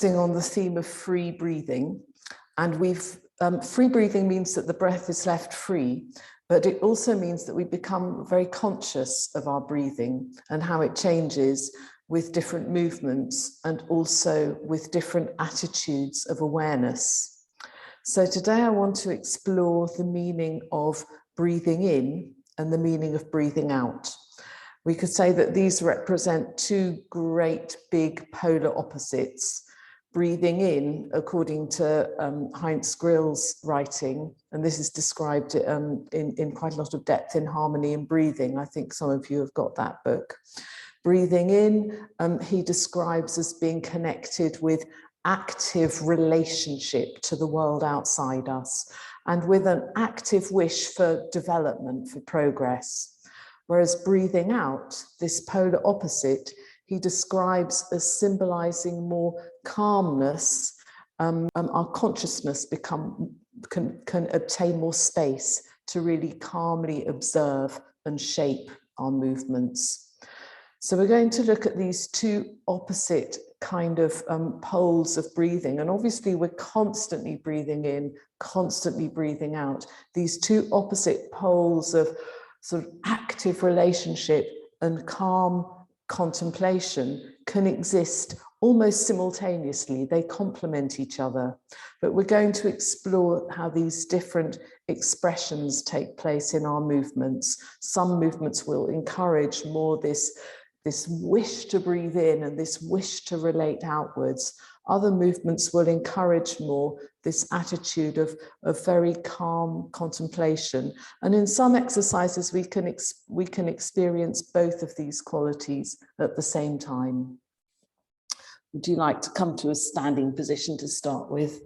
focusing on the theme of free breathing, and free breathing means that the breath is left free, but it also means that we become very conscious of our breathing and how it changes with different movements and also with different attitudes of awareness. So today I want to explore the meaning of breathing in and the meaning of breathing out. We could say that these represent two great big polar opposites. Breathing in, according to Heinz Grill's writing, and this is described in quite a lot of depth in Harmony and Breathing. I think some of you have got that book. Breathing in, he describes as being connected with active relationship to the world outside us and with an active wish for development, for progress. Whereas breathing out, this polar opposite, he describes as symbolizing more calmness. Our consciousness can obtain more space to really calmly observe and shape our movements. So we're going to look at these two opposite kind of poles of breathing. And obviously we're constantly breathing in, constantly breathing out. These two opposite poles of sort of active relationship and calm contemplation can exist almost simultaneously. They complement each other, but we're going to explore how these different expressions take place in our movements. Some movements will encourage more this wish to breathe in and this wish to relate outwards. Other movements will encourage more this attitude of very calm contemplation. And in some exercises, we can experience both of these qualities at the same time. Would you like to come to a standing position to start with?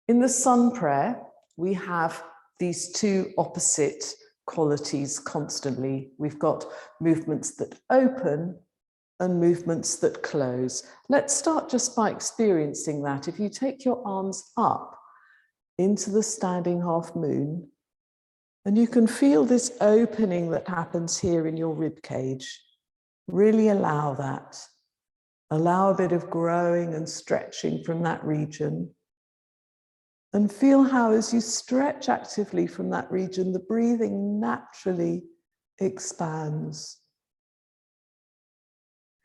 In the sun prayer, we have these two opposite qualities constantly. We've got movements that open and movements that close. Let's start just by experiencing that. If you take your arms up into the standing half moon, and you can feel this opening that happens here in your rib cage, really allow that. Allow a bit of growing and stretching from that region. And feel how, as you stretch actively from that region, the breathing naturally expands.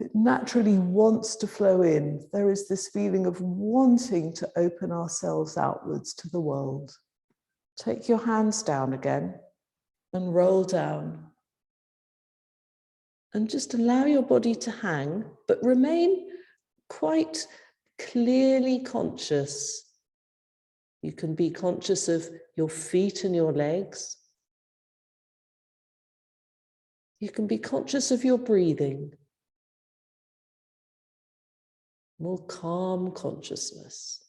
It naturally wants to flow in. There is this feeling of wanting to open ourselves outwards to the world. Take your hands down again and roll down. And just allow your body to hang, but remain quite clearly conscious. You can be conscious of your feet and your legs. You can be conscious of your breathing. More calm consciousness.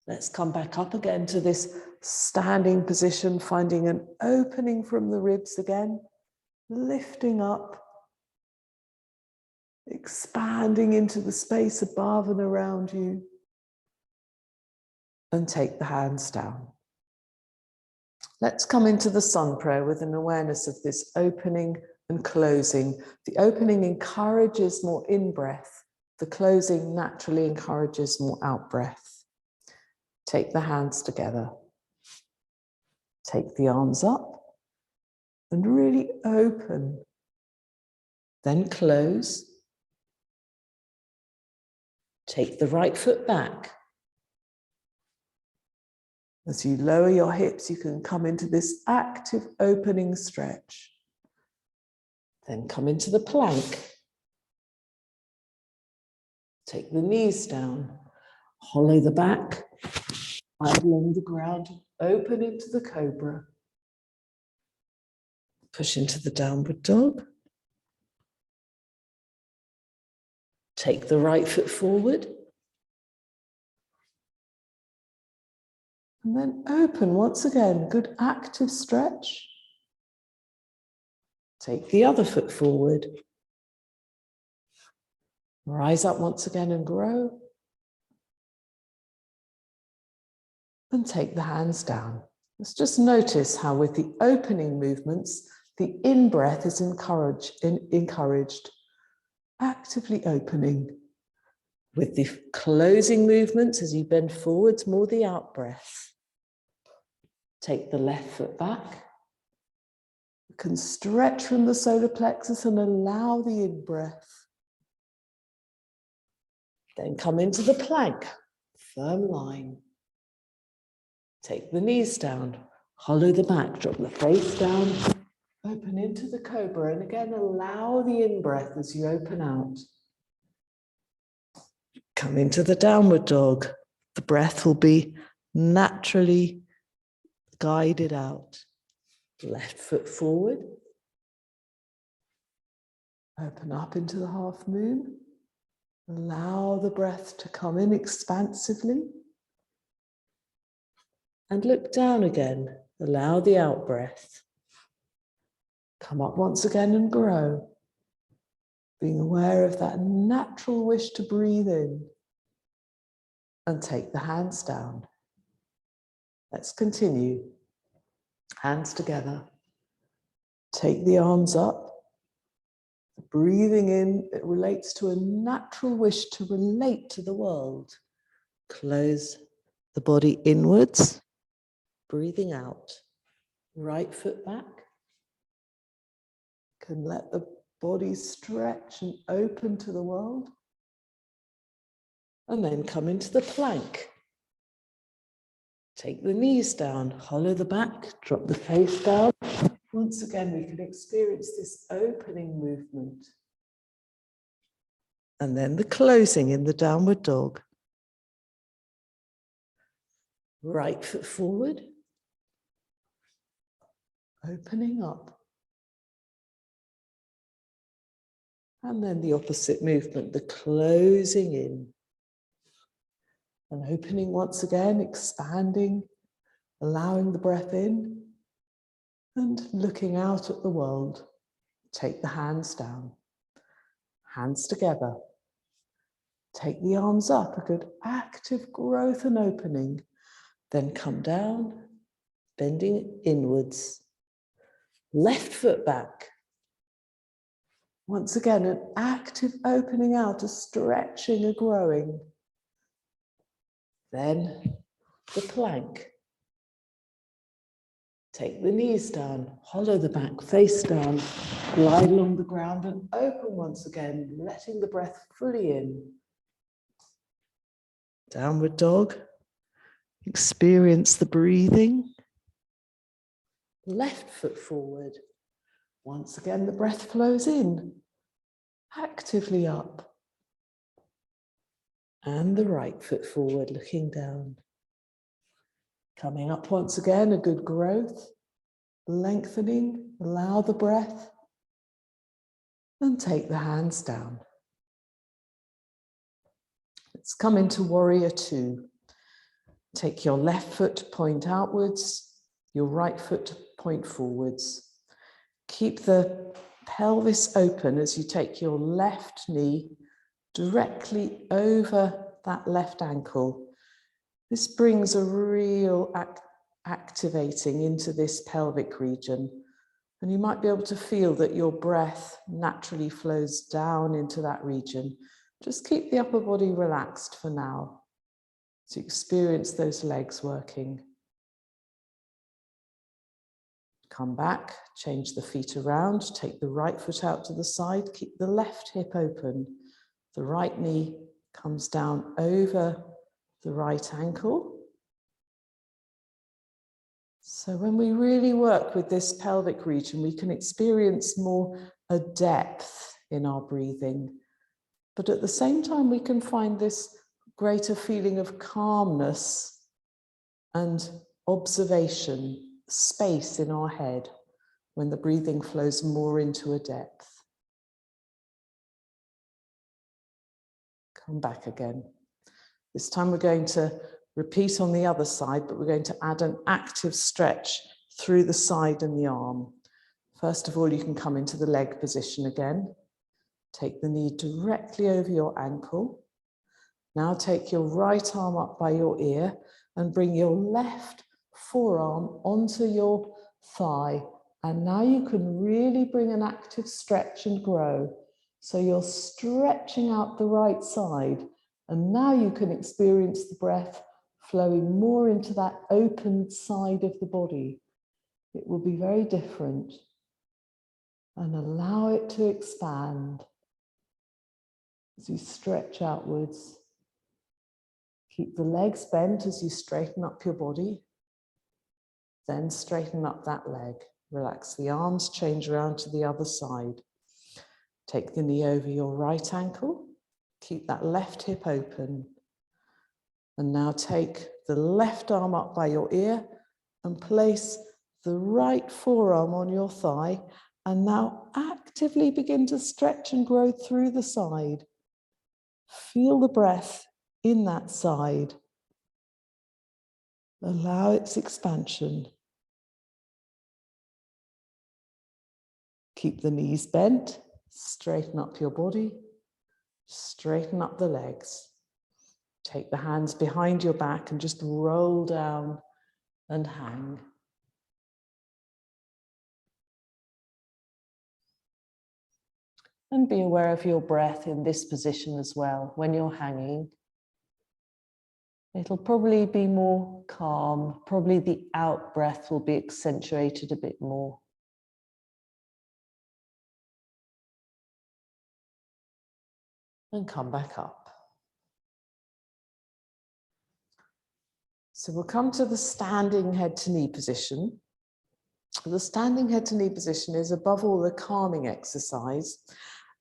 Let's come back up again to this standing position, finding an opening from the ribs again, lifting up, expanding into the space above and around you. And take the hands down. Let's come into the sun prayer with an awareness of this opening and closing. The opening encourages more in-breath. The closing naturally encourages more out-breath. Take the hands together. Take the arms up and really open. Then close. Take the right foot back. As you lower your hips, you can come into this active opening stretch. Then come into the plank. Take the knees down, hollow the back, find along the ground, open into the cobra. Push into the downward dog. Take the right foot forward. And then open once again, good active stretch. Take the other foot forward. Rise up once again and grow. And take the hands down. Let's just notice how with the opening movements, The in-breath is encouraged, actively opening. With the closing movements as you bend forwards, more the out-breath. Take the left foot back. You can stretch from the solar plexus and allow the in-breath. Then come into the plank, firm line. Take the knees down, hollow the back, drop the face down, open into the cobra, and again allow the in-breath as you open out. Come into the downward dog. The breath will be naturally guided out. Left foot forward. Open up into the half moon. Allow the breath to come in expansively. And look down again. Allow the out breath. Come up once again and grow. Being aware of that natural wish to breathe in. And take the hands down. Let's continue. Hands together. Take the arms up. Breathing in, it relates to a natural wish to relate to the world. Close the body inwards. Breathing out. Right foot back. Can let the body stretch and open to the world. And then come into the plank. Take the knees down, hollow the back, drop the face down. Once again, we can experience this opening movement. And then the closing in the downward dog. Right foot forward. Opening up. And then the opposite movement, the closing in. And opening once again, expanding, allowing the breath in. And looking out at the world. Take the hands down. Hands together. Take the arms up, a good active growth and opening. Then come down, bending inwards. Left foot back. Once again, an active opening out, a stretching, a growing. Then the plank. Take the knees down, hollow the back, face down, glide along the ground and open once again, letting the breath fully in. Downward dog. Experience the breathing. Left foot forward. Once again, the breath flows in, actively up. And the right foot forward, looking down. Coming up once again, a good growth, lengthening, allow the breath, and take the hands down. Let's come into warrior two. Take your left foot, point outwards, your right foot, point forwards. Keep the pelvis open as you take your left knee directly over that left ankle. This brings a real activating into this pelvic region. And you might be able to feel that your breath naturally flows down into that region. Just keep the upper body relaxed for now to experience those legs working. Come back, change the feet around, take the right foot out to the side, keep the left hip open. The right knee comes down over the right ankle. So when we really work with this pelvic region, we can experience more a depth in our breathing. But at the same time, we can find this greater feeling of calmness and observation, space in our head when the breathing flows more into a depth. Come back again. This time we're going to repeat on the other side, but we're going to add an active stretch through the side and the arm. First of all, you can come into the leg position again. Take the knee directly over your ankle. Now take your right arm up by your ear and bring your left forearm onto your thigh, And now you can really bring an active stretch and grow. So you're stretching out the right side. And now you can experience the breath flowing more into that open side of the body. It will be very different. And allow it to expand as you stretch outwards. Keep the legs bent as you straighten up your body. Then straighten up that leg. Relax the arms, change around to the other side. Take the knee over your right ankle. Keep that left hip open. And now take the left arm up by your ear and place the right forearm on your thigh. And now actively begin to stretch and grow through the side. Feel the breath in that side. Allow its expansion. Keep the knees bent, straighten up your body, straighten up the legs. Take the hands behind your back and just roll down and hang. And be aware of your breath in this position as well. When you're hanging, it'll probably be more calm. Probably the out breath will be accentuated a bit more. And come back up. So we'll come to the standing head to knee position. The standing head to knee position is above all a calming exercise,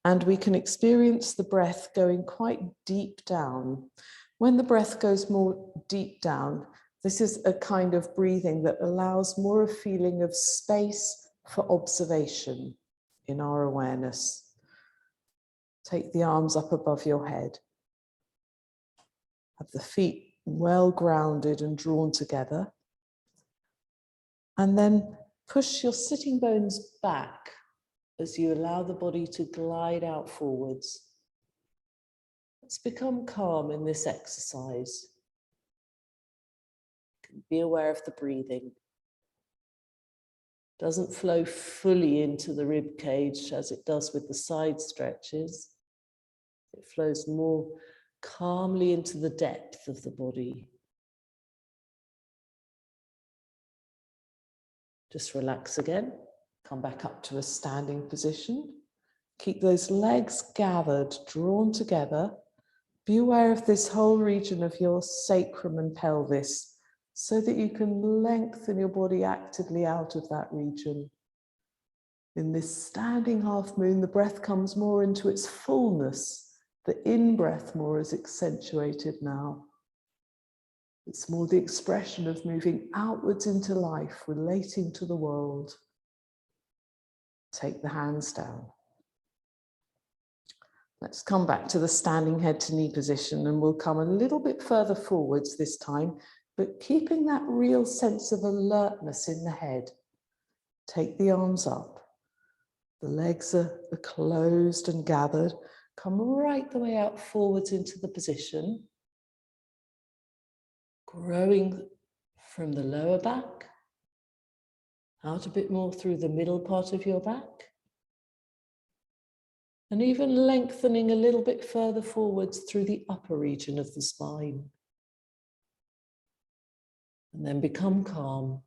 and we can experience the breath going quite deep down. When the breath goes more deep down, this is a kind of breathing that allows more a feeling of space for observation in our awareness. Take the arms up above your head. Have the feet well grounded and drawn together. And then push your sitting bones back as you allow the body to glide out forwards. Let's become calm in this exercise. Be aware of the breathing. Doesn't flow fully into the rib cage as it does with the side stretches. It flows more calmly into the depth of the body. Just relax again. Come back up to a standing position. Keep those legs gathered, drawn together. Be aware of this whole region of your sacrum and pelvis so that you can lengthen your body actively out of that region. In this standing half moon, the breath comes more into its fullness. The in-breath more is accentuated now. It's more the expression of moving outwards into life, relating to the world. Take the hands down. Let's come back to the standing head to knee position, and we'll come a little bit further forwards this time, but keeping that real sense of alertness in the head. Take the arms up. The legs are closed and gathered. Come right the way out forwards into the position. Growing from the lower back, out a bit more through the middle part of your back. And even lengthening a little bit further forwards through the upper region of the spine. And then become calm.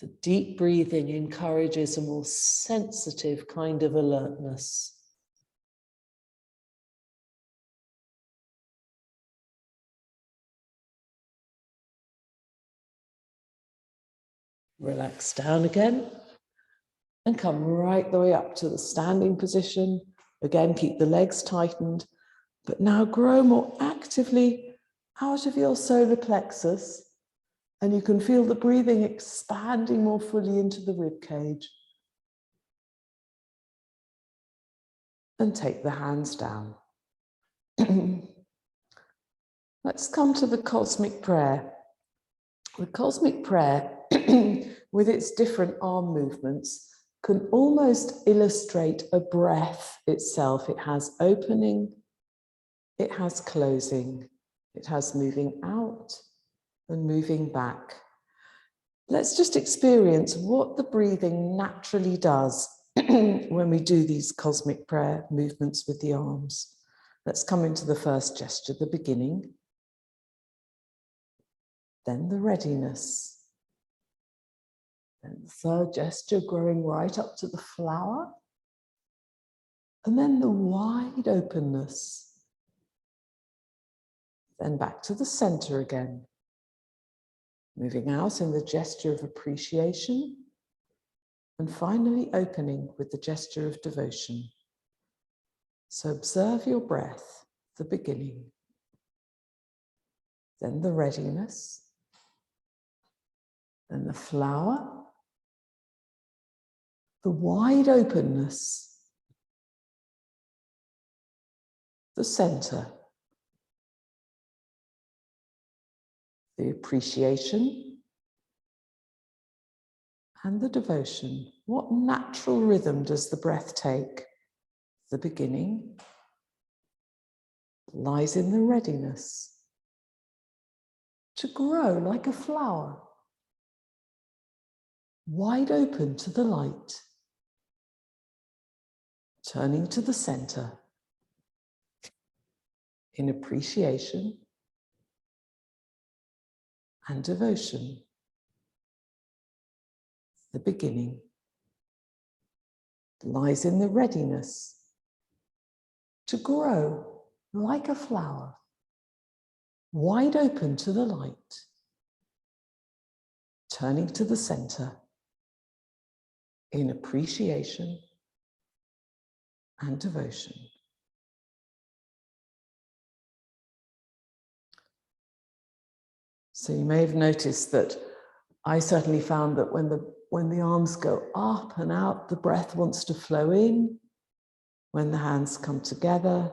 The deep breathing encourages a more sensitive kind of alertness. Relax down again and come right the way up to the standing position. Again, keep the legs tightened, but now grow more actively out of your solar plexus. And you can feel the breathing expanding more fully into the rib cage. And take the hands down. Let's come to the cosmic prayer. The cosmic prayer, with its different arm movements, can almost illustrate a breath itself. It has opening, it has closing, it has moving out and moving back. Let's just experience what the breathing naturally does when we do these cosmic prayer movements with the arms. Let's come into the first gesture, the beginning, then the readiness, then the third gesture growing right up to the flower, and then the wide openness, then back to the center again, moving out in the gesture of appreciation, and finally opening with the gesture of devotion. So observe your breath, the beginning, then the readiness, then the flower, the wide openness, the center, the appreciation, and the devotion. What natural rhythm does the breath take? The beginning lies in the readiness to grow like a flower, wide open to the light, turning to the center in appreciation and devotion. The beginning lies in the readiness to grow like a flower, wide open to the light, turning to the center in appreciation and devotion. So you may have noticed that I certainly found that when the arms go up and out, the breath wants to flow in. When the hands come together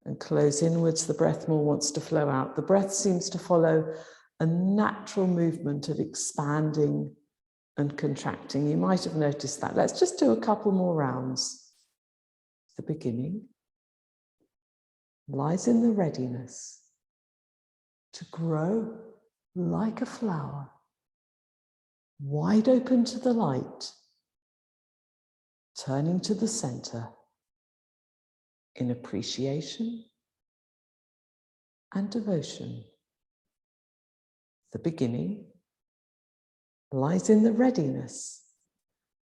and close inwards, the breath more wants to flow out. The breath seems to follow a natural movement of expanding and contracting. You might have noticed that. Let's just do a couple more rounds. The beginning lies in the readiness to grow like a flower, wide open to the light, turning to the center in appreciation and devotion. The beginning lies in the readiness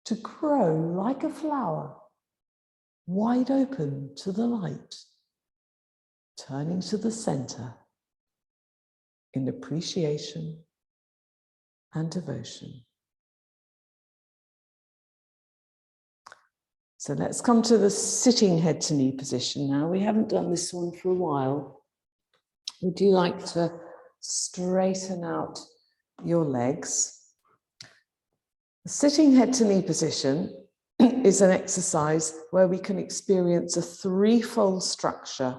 to grow like a flower, wide open to the light, turning to the center in appreciation and devotion. So let's come to the sitting head to knee position now. We haven't done this one for a while. Would you like to straighten out your legs? The sitting head to knee position is an exercise where we can experience a threefold structure.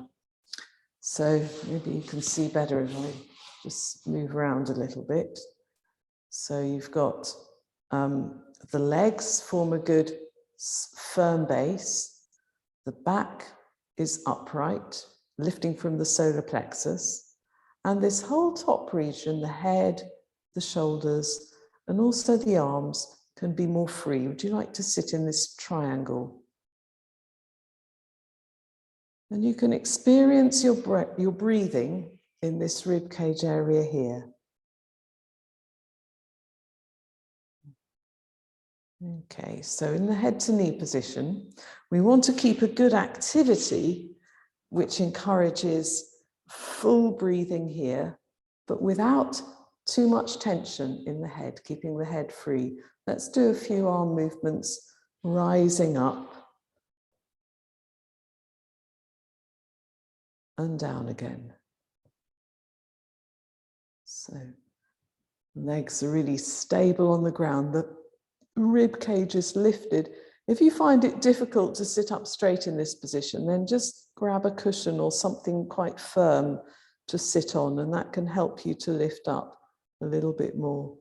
So maybe you can see better if I just move around a little bit. So you've got the legs form a good firm base. The back is upright, lifting from the solar plexus. And this whole top region, the head, the shoulders, and also the arms can be more free. Would you like to sit in this triangle? And you can experience your breathing in this rib cage area here. Okay, so in the head to knee position, we want to keep a good activity which encourages full breathing here, but without too much tension in the head, keeping the head free. Let's do a few arm movements, rising up and down again. So legs are really stable on the ground. The rib cage is lifted. If you find it difficult to sit up straight in this position, then just grab a cushion or something quite firm to sit on, and that can help you to lift up a little bit more.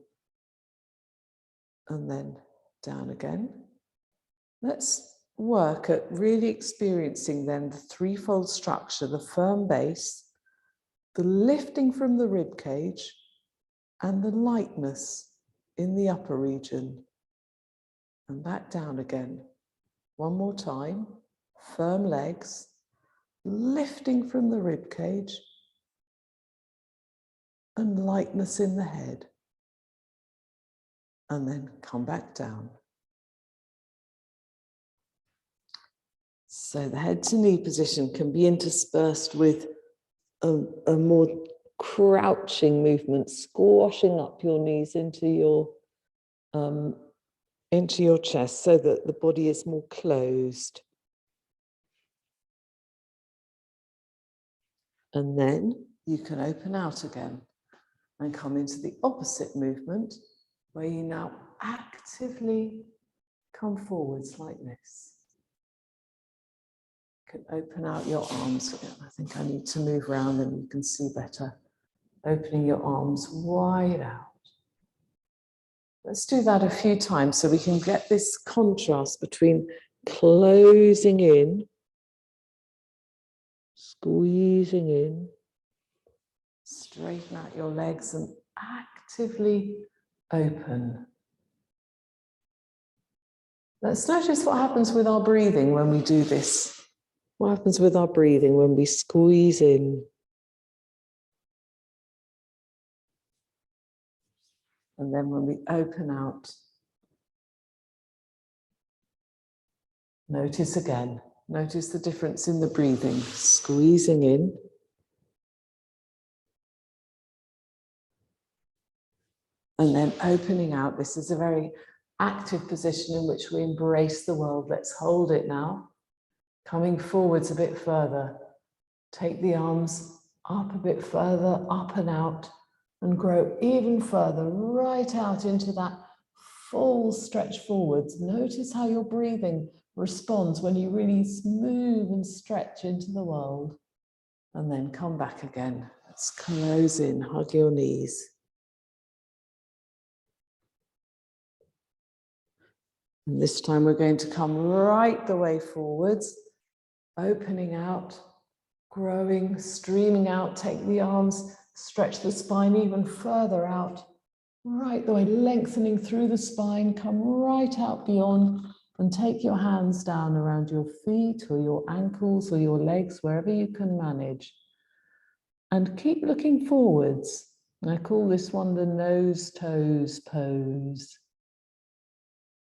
And then down again. Let's work at really experiencing then the threefold structure, the firm base, the lifting from the rib cage, and the lightness in the upper region and back down again. One more time, firm legs, lifting from the rib cage and lightness in the head. And then come back down. So the head to knee position can be interspersed with a more crouching movement, squashing up your knees into your chest so that the body is more closed. And then you can open out again and come into the opposite movement where you now actively come forwards like this. You can open out your arms again. I think I need to move around and you can see better. Opening your arms wide out. Let's do that a few times so we can get this contrast between closing in, squeezing in, straighten out your legs and actively open. Let's notice what happens with our breathing when we do this. What happens with our breathing when we squeeze in? And then when we open out, notice again, notice the difference in the breathing, squeezing in. And then opening out. This is a very active position in which we embrace the world. Let's hold it now. Coming forwards a bit further. Take the arms up a bit further, up and out, and grow even further, right out into that full stretch forwards. Notice how your breathing responds when you really move and stretch into the world. And then come back again. Let's close in, hug your knees. And this time we're going to come right the way forwards, opening out, growing, streaming out, take the arms, stretch the spine even further out, right the way, lengthening through the spine, come right out beyond and take your hands down around your feet or your ankles or your legs, wherever you can manage. And keep looking forwards. I call this one the nose toes pose.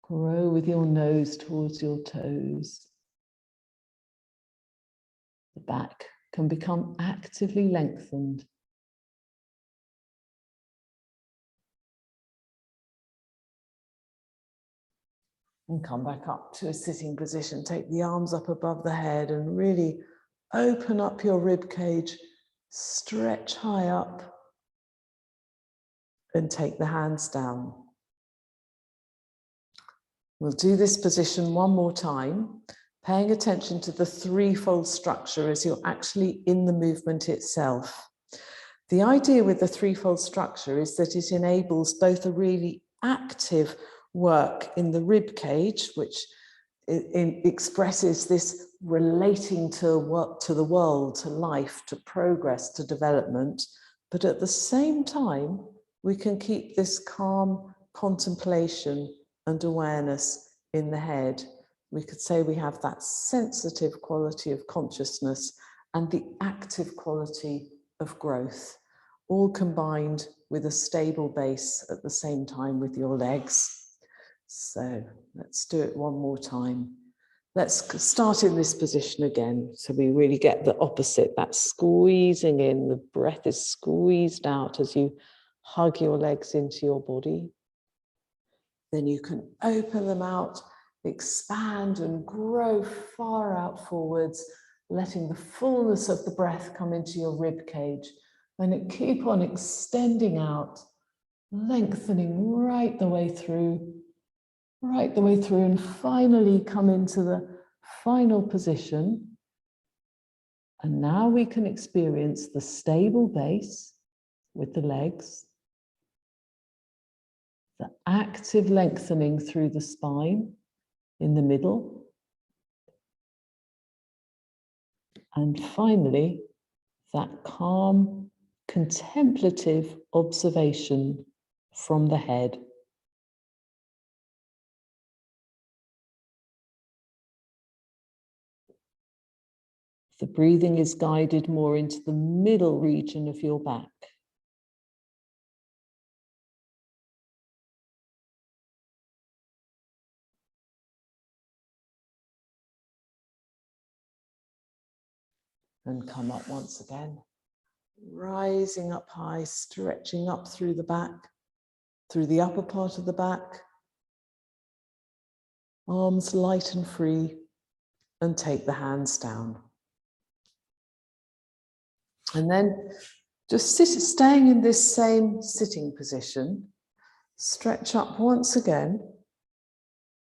Grow with your nose towards your toes. The back can become actively lengthened. And come back up to a sitting position. Take the arms up above the head and really open up your rib cage. Stretch high up and take the hands down. We'll do this position one more time, paying attention to the threefold structure as you're actually in the movement itself. The idea with the threefold structure is that it enables both a really active work in the rib cage, which expresses this relating to the world, to life, to progress, to development. But at the same time, we can keep this calm contemplation and awareness in the head. We could say we have that sensitive quality of consciousness and the active quality of growth, all combined with a stable base at the same time with your legs. So let's do it one more time. Let's start in this position again. So we really get the opposite, that squeezing in, the breath is squeezed out as you hug your legs into your body. Then you can open them out, expand and grow far out forwards, letting the fullness of the breath come into your rib cage. And keep on extending out, lengthening right the way through, and finally come into the final position. And now we can experience the stable base with the legs, the active lengthening through the spine in the middle, and finally, that calm, contemplative observation from the head. The breathing is guided more into the middle region of your back. And come up once again, rising up high, stretching up through the back, through the upper part of the back. Arms light and free, and take the hands down. And then just staying in this same sitting position, stretch up once again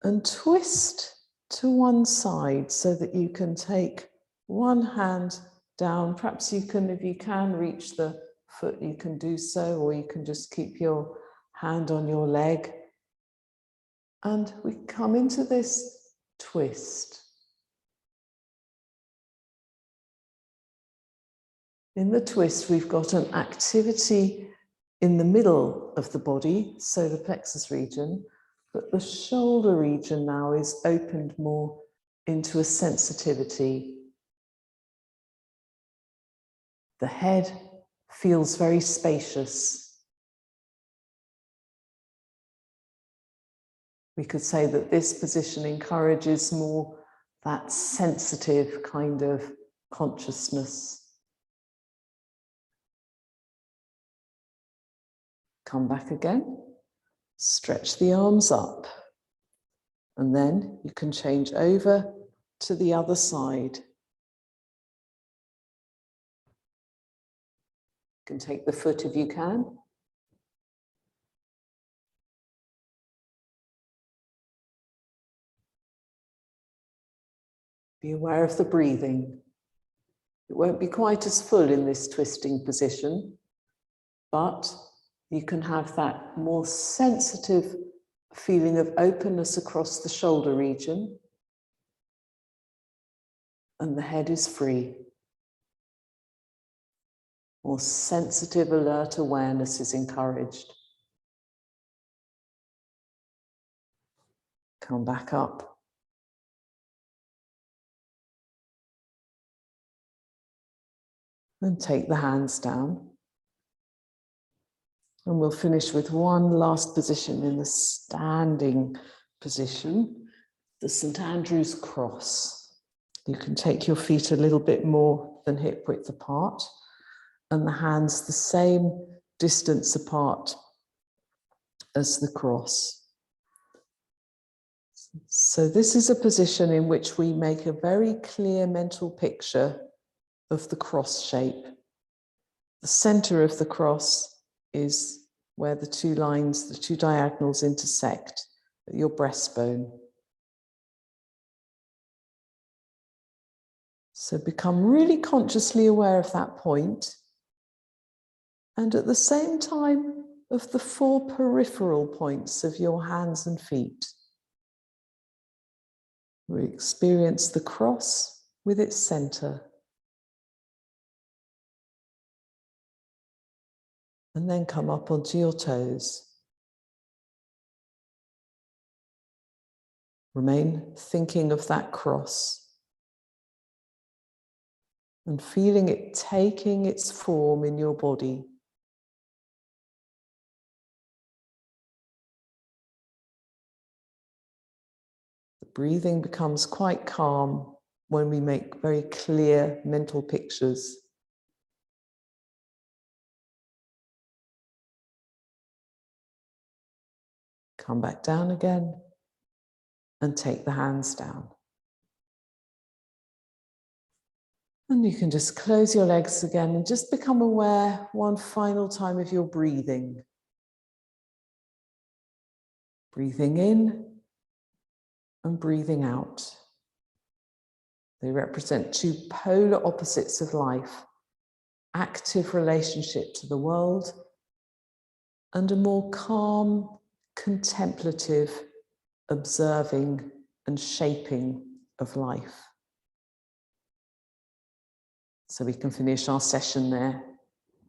and twist to one side so that you can take one hand down. Perhaps you can, if you can reach the foot, you can do so, or you can just keep your hand on your leg. And we come into this twist. In the twist, we've got an activity in the middle of the body, solar plexus region, but the shoulder region now is opened more into a sensitivity. The head feels very spacious. We could say that this position encourages more that sensitive kind of consciousness. Come back again, stretch the arms up, and then you can change over to the other side. You can take the foot if you can. Be aware of the breathing. It won't be quite as full in this twisting position, but you can have that more sensitive feeling of openness across the shoulder region, and the head is free. More sensitive, alert awareness is encouraged. Come back up. And take the hands down. And we'll finish with one last position in the standing position, the St. Andrew's cross. You can take your feet a little bit more than hip width apart, and the hands the same distance apart as the cross. So this is a position in which we make a very clear mental picture of the cross shape. The center of the cross is where the two lines, the two diagonals intersect at your breastbone. So become really consciously aware of that point, and at the same time of the four peripheral points of your hands and feet. We experience the cross with its center. And then come up onto your toes. Remain thinking of that cross and feeling it taking its form in your body. The breathing becomes quite calm when we make very clear mental pictures. Come back down again and take the hands down. And you can just close your legs again and just become aware one final time of your breathing. Breathing in and breathing out. They represent two polar opposites of life: active relationship to the world and a more calm, contemplative, observing and shaping of life. So we can finish our session there.